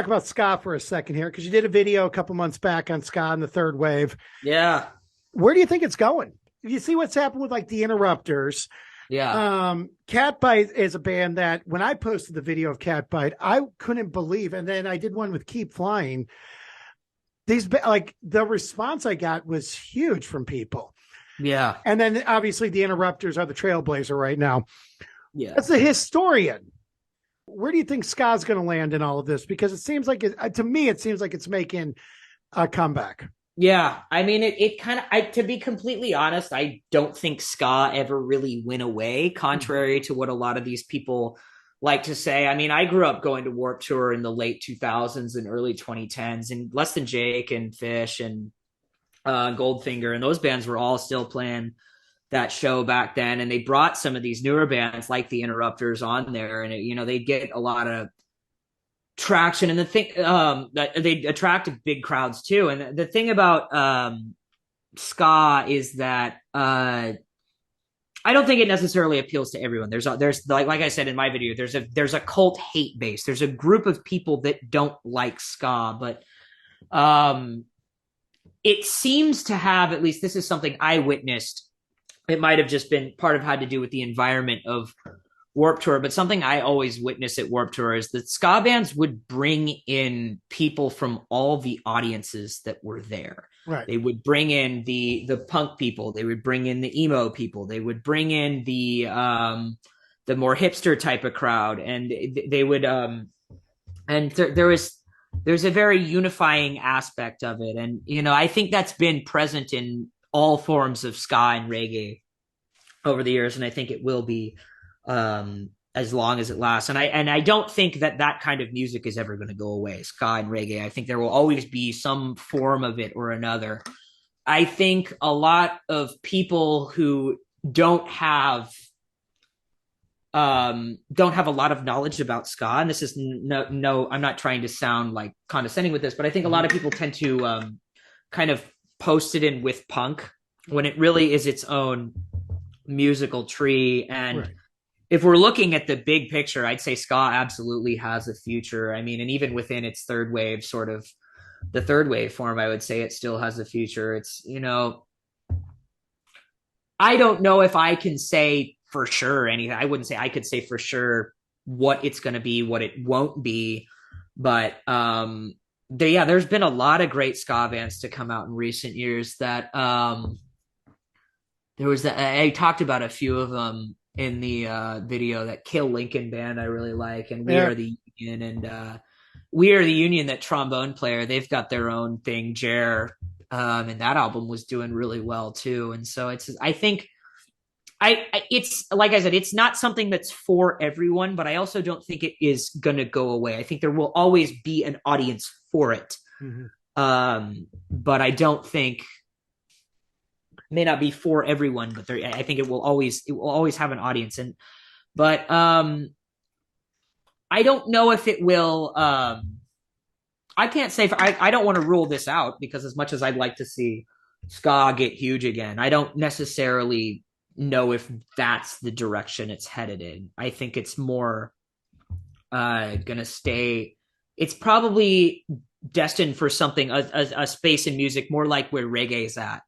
Talk about ska for a second here because you did a video a couple months back on ska and the third wave. Yeah. Where do you think it's going? You see what's happened with like the Interrupters. Yeah. Catbite is a band that when I posted the video of Catbite, I couldn't believe, and then I did one with Keep Flying. Like the response I got was huge from people. Yeah. And then obviously the Interrupters are the trailblazer right now. Yeah. As a historian, where do you think ska's going to land in all of this? Because it seems like to me, it seems like it's making a comeback. Yeah. I mean, it kind of, to be completely honest, I don't think ska ever really went away, contrary to what a lot of these people like to say. I mean, I grew up going to Warped Tour in the late 2000s and early 2010s, and Less Than Jake and Fish and Goldfinger, and those bands were all still playing that show back then. And they brought some of these newer bands like the Interrupters on there, and they get a lot of traction. And the thing that they attracted big crowds too. And the thing about ska is that I don't think it necessarily appeals to everyone. There's like I said in my video, there's a cult hate base. There's a group of people that don't like ska, but it seems to have, at least this is something I witnessed. It might have just been part of had to do with the environment of Warped Tour, but something I always witness at Warped Tour is that ska bands would bring in people from all the audiences that were there. Right. They would bring in the punk people, they would bring in the emo people, they would bring in the more hipster type of crowd, and they would there's a very unifying aspect of it. And I think that's been present in all forms of ska and reggae over the years, and I think it will be as long as it lasts. And I don't think that kind of music is ever going to go away, ska and reggae. I think there will always be some form of it or another. I think a lot of people who don't have a lot of knowledge about ska, and this is no I'm not trying to sound like condescending with this, but I think a lot of people tend to kind of post it in with punk when it really is its own musical tree. And Right. If we're looking at the big picture, I'd say ska absolutely has a future. I mean, and even within its third wave, sort of the third wave form, I would say it still has a future. It's, I don't know if I can say for sure anything. I wouldn't say I could say for sure what it's going to be, what it won't be. But there's been a lot of great ska bands to come out in recent years that I talked about a few of them in the video. That Kill Lincoln band I really like, and We Are the Union, and We Are the Union, that trombone player, they've got their own thing, Jer, and that album was doing really well too. And so I think it's like I said, it's not something that's for everyone, but I also don't think it is gonna go away. I think there will always be an audience for it. Mm-hmm. But I don't think, may not be for everyone, but I think it will always have an audience. But I don't know if it will. I can't say. I don't want to rule this out, because as much as I'd like to see ska get huge again, I don't necessarily know if that's the direction it's headed in. I think it's more gonna stay. It's probably destined for something, a space in music more like where reggae is at.